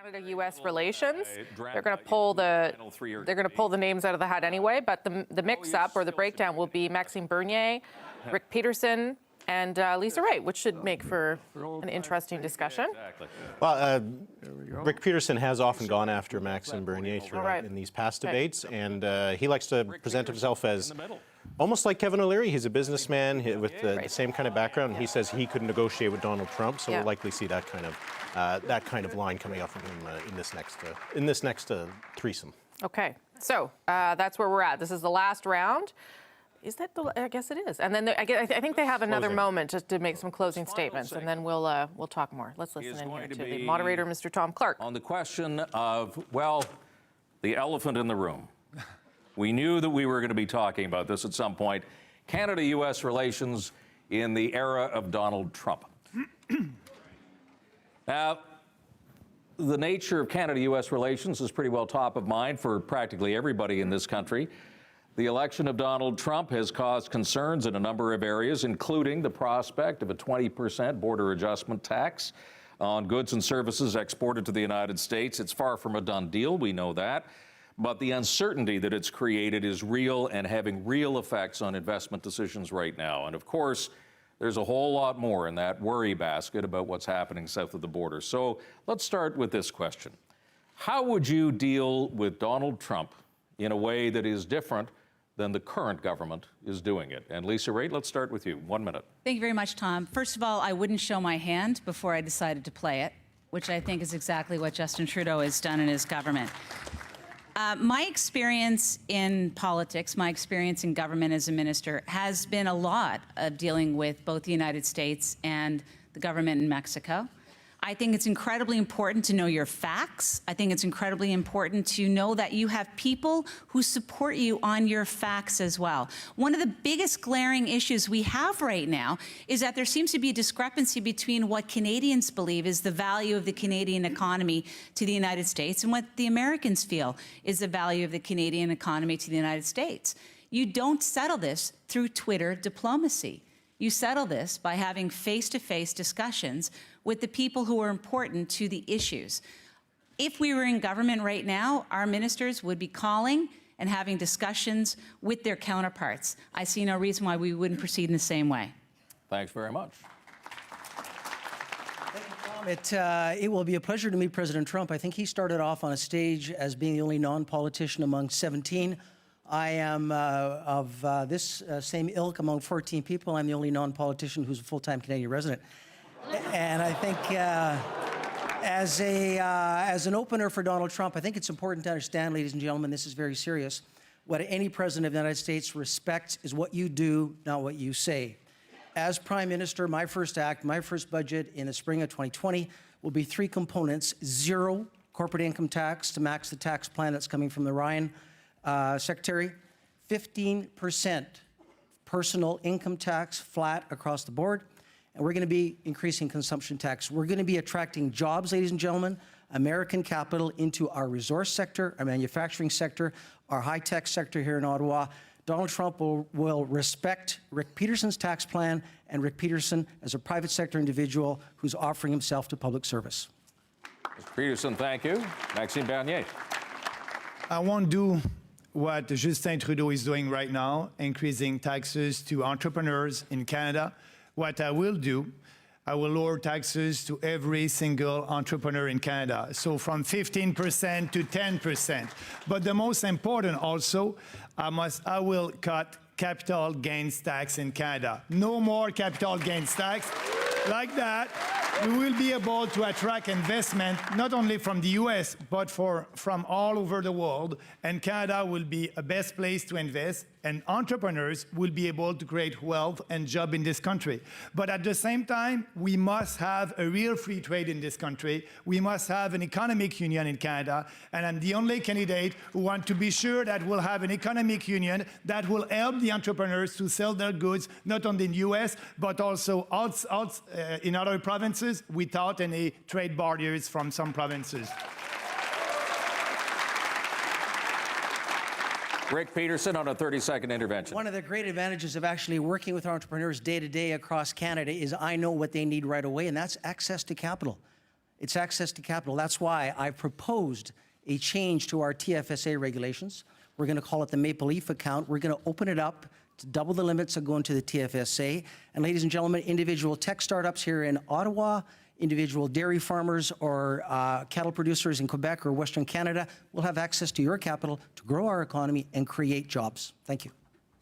Canada-U.S. relations. They're going to pull the names out of the hat anyway, but the mix-up or the breakdown will be Maxime Bernier, Raitt Peterson, and Lisa Raitt, which should make for an interesting discussion. Exactly. Well, Raitt Peterson has often gone after Maxime Bernier throughout in these past debates, and he likes to present himself as almost like Kevin O'Leary. He's a businessman with the same kind of background, and he says he could negotiate with Donald Trump, so we'll likely see that kind of line coming out from him in this next threesome. Okay, so that's where we're at. This is the last round. Is that the? I guess it is. And then I think they have another moment just to make some closing statements, and then we'll talk more. Let's listen in here to the moderator, Mr. Tom Clark. On the question of, well, the elephant in the room. We knew that we were going to be talking about this at some point. Canada-U.S. relations in the era of Donald Trump. Now, the nature of Canada-U.S. relations is pretty well top of mind for practically everybody in this country. The election of Donald Trump has caused concerns in a number of areas, including the prospect of a 20% border adjustment tax on goods and services exported to the United States. It's far from a done deal, we know that, but the uncertainty that it's created is real and having real effects on investment decisions right now. And of course, there's a whole lot more in that worry basket about what's happening south of the border. So let's start with this question. How would you deal with Donald Trump in a way that is different than the current government is doing it? And Lisa Raitt, let's start with you. 1 minute. Thank you very much, Tom. First of all, I wouldn't show my hand before I decided to play it, which I think is exactly what Justin Trudeau has done in his government. My experience in politics, my experience in government as a minister, has been a lot of dealing with both the United States and the government in Mexico. I think it's incredibly important to know your facts. I think it's incredibly important to know that you have people who support you on your facts as well. One of the biggest glaring issues we have right now is that there seems to be a discrepancy between what Canadians believe is the value of the Canadian economy to the United States and what the Americans feel is the value of the Canadian economy to the United States. You don't settle this through Twitter diplomacy. You settle this by having face-to-face discussions with the people who are important to the issues. If we were in government right now, our ministers would be calling and having discussions with their counterparts. I see no reason why we wouldn't proceed in the same way. Thanks very much. Thank you, Tom. It will be a pleasure to meet President Trump. I think he started off on a stage as being the only non-politician among 17. I am of this same ilk among 14 people. I'm the only non-politician who's a full-time Canadian resident. And I think as an opener for Donald Trump, I think it's important to understand, ladies and gentlemen, this is very serious. What any president of the United States respects is what you do, not what you say. As Prime Minister, my first act, my first budget in the spring of 2020 will be 3 components: 0 corporate income tax to match the tax plan that's coming from the Ryan Secretary, 15% personal income tax flat across the board, and we're going to be increasing consumption tax. We're going to be attracting jobs, ladies and gentlemen, American capital into our resource sector, our manufacturing sector, our high-tech sector here in Ottawa. Donald Trump will respect Raitt Peterson's tax plan and Raitt Peterson as a private sector individual who's offering himself to public service. Mr. Peterson, thank you. Maxime Bernier. I won't do what Justin Trudeau is doing right now, increasing taxes to entrepreneurs in Canada. What I will do, I will lower taxes to every single entrepreneur in Canada. So from 15% to 10%. But the most important also, I will cut capital gains tax in Canada. No more capital gains tax. Like that, we will be able to attract investment not only from the US, but from all over the world. And Canada will be a best place to invest, and entrepreneurs will be able to create wealth and jobs in this country. But at the same time, we must have a real free trade in this country. We must have an economic union in Canada. And I'm the only candidate who wants to be sure that we'll have an economic union that will help the entrepreneurs to sell their goods, not only in the US, but also in other provinces without any trade barriers from some provinces. Raitt Peterson on a 30-second intervention. One of the great advantages of actually working with entrepreneurs day to day across Canada is I know what they need right away, and that's access to capital. It's access to capital. That's why I proposed a change to our TFSA regulations. We're going to call it the Maple Leaf account. We're going to open it up to double the limits that go into the TFSA. And ladies and gentlemen, individual tech startups here in Ottawa, individual dairy farmers or cattle producers in Quebec or Western Canada will have access to your capital to grow our economy and create jobs. Thank you.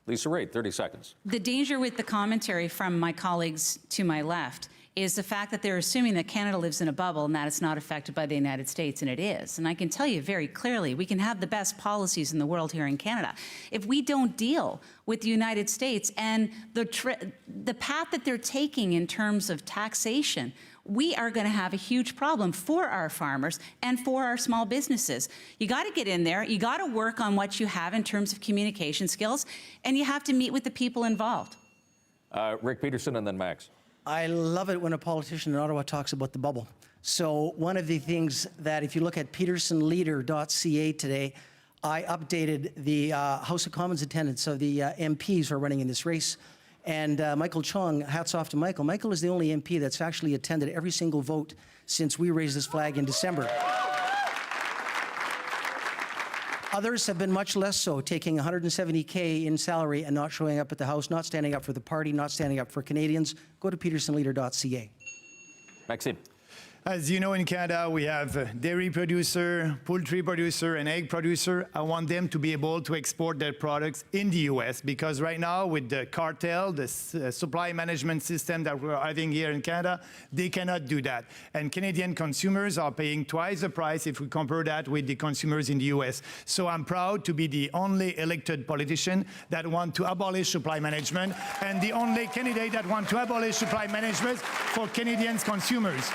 Lisa Raitt, 30 seconds. The danger with the commentary from my colleagues to my left is the fact that they're assuming that Canada lives in a bubble and that it's not affected by the United States, and it is. And I can tell you very clearly, we can have the best policies in the world here in Canada. If we don't deal with the United States and the path that they're taking in terms of taxation, we are going to have a huge problem for our farmers and for our small businesses. You got to get in there, you got to work on what you have in terms of communication skills, and you have to meet with the people involved. Rick Peterson and then Max. I love it when a politician in Ottawa talks about the bubble. So one of the things that if you look at petersonleader.ca today, I updated the House of Commons attendance of the MPs who are running in this race. And Michael Chong, hats off to Michael. Michael is the only MP that's actually attended every single vote since we raised this flag in December. Others have been much less so, taking $170K in salary and not showing up at the House, not standing up for the party, not standing up for Canadians. Go to petersonleader.ca. Maxime. As you know, in Canada, we have a dairy producer, poultry producer, and egg producer. I want them to be able to export their products in the U.S. because right now, with the cartel, the supply management system that we're having here in Canada, they cannot do that. And Canadian consumers are paying twice the price if we compare that with the consumers in the U.S. So I'm proud to be the only elected politician that want to abolish supply management and the only candidate that want to abolish supply management for Canadian consumers.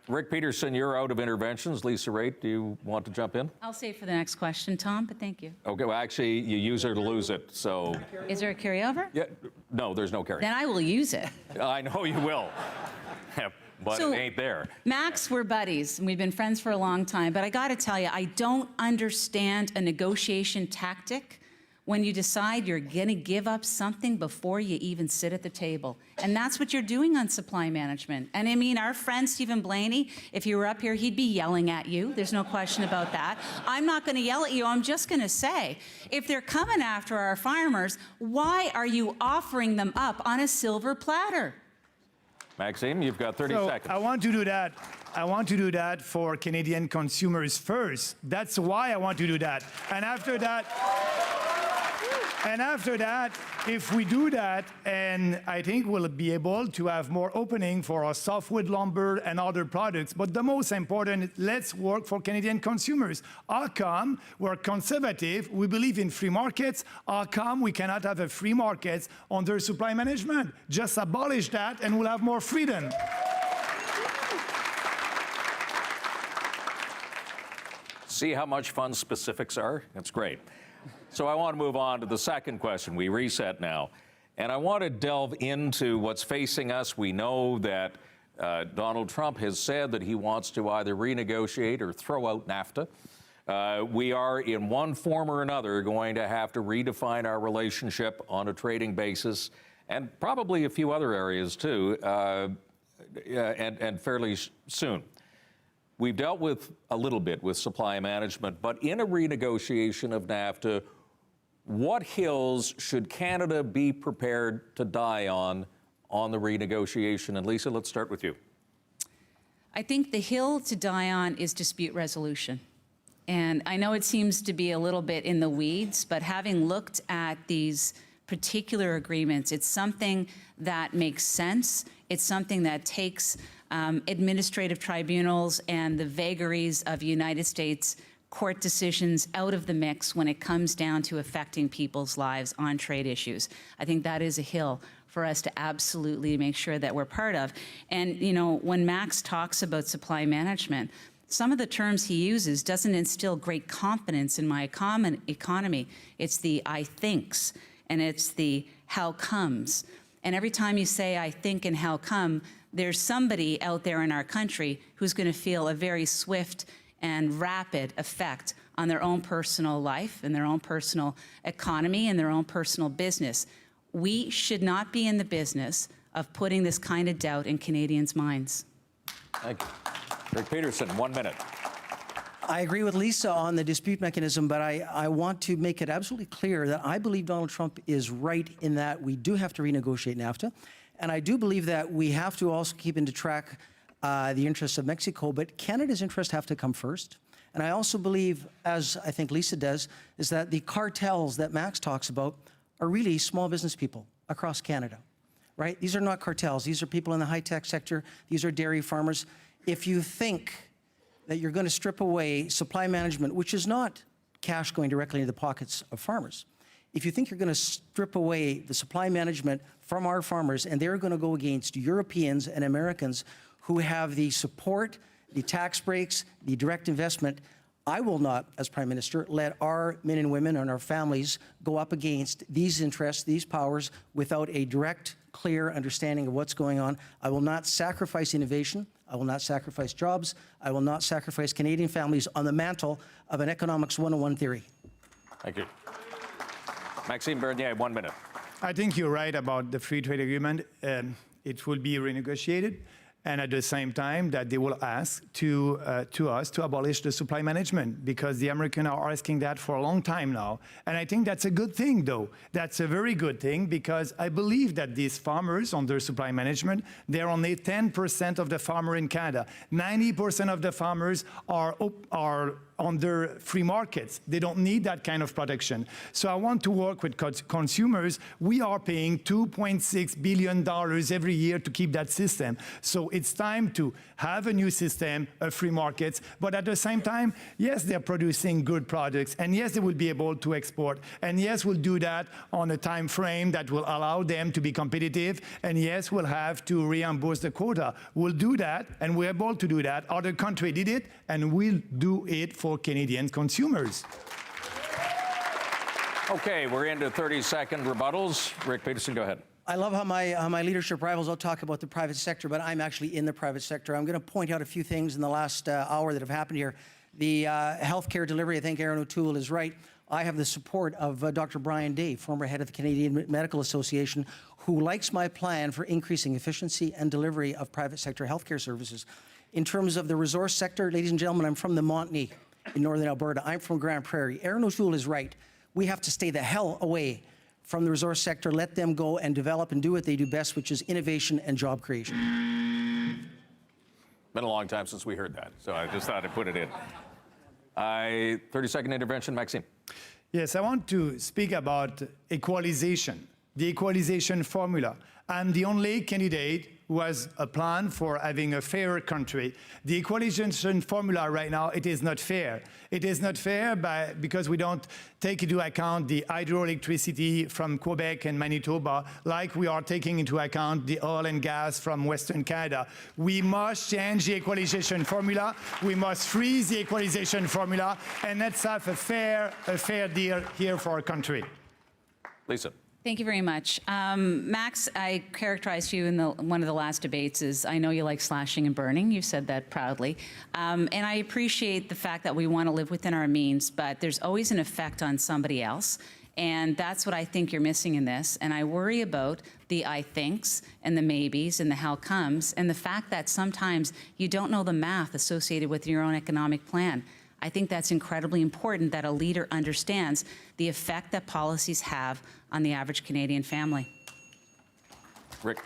Rick Peterson, you're out of interventions. Lisa Raitt, do you want to jump in? I'll save for the next question, Tom, but thank you. Okay, well, actually, you use her to lose it, so... Is there a carryover? Yeah, no, there's no carry. Then I will use it. I know you will, but So, it ain't there. Max, we're buddies, and we've been friends for a long time, but I got to tell you, I don't understand a negotiation tactic when you decide you're going to give up something before you even sit at the table. And that's what you're doing on supply management. And I mean, our friend Stephen Blaney, if you were up here, he'd be yelling at you. There's no question about that. I'm not going to yell at you. I'm just going to say, if they're coming after our farmers, why are you offering them up on a silver platter? Maxime, you've got 30 seconds. I want to do that. I want to do that for Canadian consumers first. That's why I want to do that. And after that, if we do that, and I think we'll be able to have more opening for our softwood lumber and other products. But the most important, let's work for Canadian consumers. How come we're conservative? We believe in free markets. How come we cannot have a free market under supply management? Just abolish that and we'll have more freedom. See how much fun specifics are? That's great. So I want to move on to the second question. We reset now. And I want to delve into what's facing us. We know that Donald Trump has said that he wants to either renegotiate or throw out NAFTA. We are, in one form or another, going to have to redefine our relationship on a trading basis, and probably a few other areas too, and fairly soon. We've dealt with a little bit with supply management, but in a renegotiation of NAFTA, what hills should Canada be prepared to die on the renegotiation? And Lisa, let's start with you. I think the hill to die on is dispute resolution. And I know it seems to be a little bit in the weeds, but having looked at these particular agreements, it's something that makes sense. It's something that takes administrative tribunals and the vagaries of United States court decisions out of the mix when it comes down to affecting people's lives on trade issues. I think that is a hill for us to absolutely make sure that we're part of. And, you know, when Max talks about supply management, some of the terms he uses doesn't instill great confidence in my economy. It's the I thinks, and it's the how comes. And every time you say I think and how come, there's somebody out there in our country who's going to feel a very swift and rapid effect on their own personal life and their own personal economy and their own personal business. We should not be in the business of putting this kind of doubt in Canadians' minds. Thank you. Rick Peterson, 1 minute. I agree with Lisa on the dispute mechanism, but I want to make it absolutely clear that I believe Donald Trump is right in that we do have to renegotiate NAFTA. And I do believe that we have to also keep into track the interests of Mexico, but Canada's interests have to come first. And I also believe, as I think Lisa does, is that the cartels that Max talks about are really small business people across Canada, right? These are not cartels. These are people in the high-tech sector. These are dairy farmers. If you think that you're going to strip away supply management, which is not cash going directly into the pockets of farmers, if you think you're going to strip away the supply management from our farmers and they're going to go against Europeans and Americans who have the support, the tax breaks, the direct investment, I will not, as Prime Minister, let our men and women and our families go up against these interests, these powers, without a direct, clear understanding of what's going on. I will not sacrifice innovation. I will not sacrifice jobs. I will not sacrifice Canadian families on the mantle of an economics 101 theory. Thank you. Maxime Bernier, 1 minute. I think you're right about the free trade agreement. It will be renegotiated, and at the same time that they will ask to us to abolish the supply management, because the Americans are asking that for a long time now. And I think that's a good thing, though. That's a very good thing, because I believe that these farmers under supply management, they're only 10% of the farmer in Canada. 90% of the farmers are under free markets. They don't need that kind of protection. So I want to work with consumers. We are paying $2.6 billion every year to keep that system. So it's time to have a new system of free markets, but at the same time, yes, they're producing good products, and yes, they will be able to export, and yes, we'll do that on a time frame that will allow them to be competitive, and yes, we'll have to reimburse the quota. We'll do that, and we're able to do that. Other countries did it, and we'll do it for Canadian consumers. Okay, we're into 30-second rebuttals. Rick Peterson, go ahead. I love how my leadership rivals all talk about the private sector, but I'm actually in the private sector. I'm going to point out a few things in the last hour that have happened here. The healthcare delivery, I think Aaron O'Toole is right. I have the support of Dr. Brian Day, former head of the Canadian Medical Association, who likes my plan for increasing efficiency and delivery of private sector healthcare services. In terms of the resource sector, ladies and gentlemen, I'm from the Montney in northern Alberta. I'm from Grand Prairie. Aaron O'Toole is right. We have to stay the hell away from the resource sector, let them go and develop and do what they do best, which is innovation and job creation. Been a long time since we heard that, so I just thought I'd put it in. 30-second intervention, Maxime. Yes, I want to speak about equalization, the equalization formula. I'm the only candidate who has a plan for having a fairer country. The equalization formula right now, it is not fair. It is not fair because we don't take into account the hydroelectricity from Quebec and Manitoba like we are taking into account the oil and gas from Western Canada. We must change the equalization formula. We must freeze the equalization formula, and let's have a fair deal here for our country. Lisa. Thank you very much. Max, I characterized you in one of the last debates as, I know you like slashing and burning. You said that proudly. And I appreciate the fact that we want to live within our means, but there's always an effect on somebody else. And that's what I think you're missing in this. And I worry about the I thinks and the maybes and the how comes, and the fact that sometimes you don't know the math associated with your own economic plan. I think that's incredibly important, that a leader understands the effect that policies have on the average Canadian family. Rick.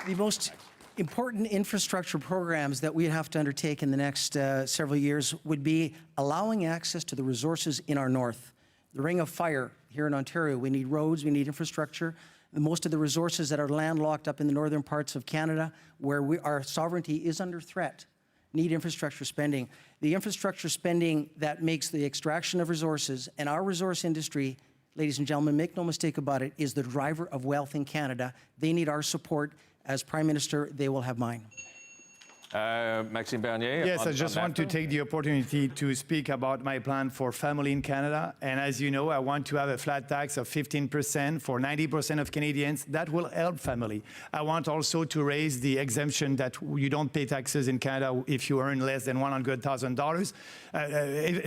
The most important infrastructure programs that we have to undertake in the next several years would be allowing access to the resources in our north. The Ring of Fire here in Ontario, we need roads, we need infrastructure. Most of the resources that are landlocked up in the northern parts of Canada, where our sovereignty is under threat, need infrastructure spending. The infrastructure spending that makes the extraction of resources and our resource industry, ladies and gentlemen, make no mistake about it, is the driver of wealth in Canada. They need our support. As Prime Minister, they will have mine. Maxime Bernier. Yes, I just want to take the opportunity to speak about my plan for family in Canada. And as you know, I want to have a flat tax of 15% for 90% of Canadians. That will help family. I want also to raise the exemption that you don't pay taxes in Canada if you earn less than $100,000.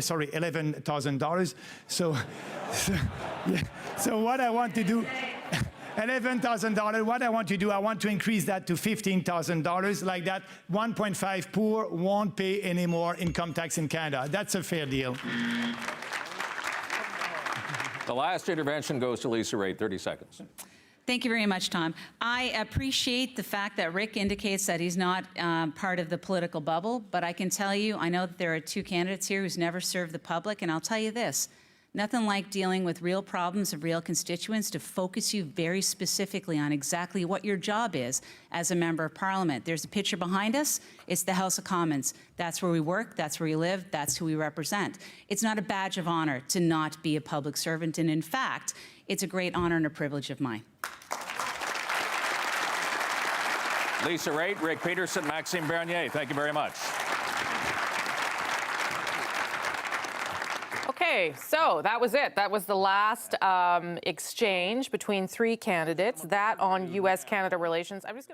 Sorry, $11,000. So what I want to do. $11,000. What I want to do, I want to increase that to $15,000. Like that, 1.5 poor won't pay any more income tax in Canada. That's a fair deal. The last intervention goes to Lisa Raitt, 30 seconds. Thank you very much, Tom. I appreciate the fact that Rick indicates that he's not part of the political bubble, but I can tell you, I know that there are two candidates here who's never served the public, and I'll tell you this, nothing like dealing with real problems of real constituents to focus you very specifically on exactly what your job is as a member of Parliament. There's a picture behind us. It's the House of Commons. That's where we work. That's where we live. That's who we represent. It's not a badge of honor to not be a public servant. And in fact, it's a great honor and a privilege of mine. Lisa Raitt, Rick Peterson, Maxime Bernier, thank you very much. Okay, so that was it. That was the last exchange between three candidates. That on U.S.-Canada relations. I'm just going to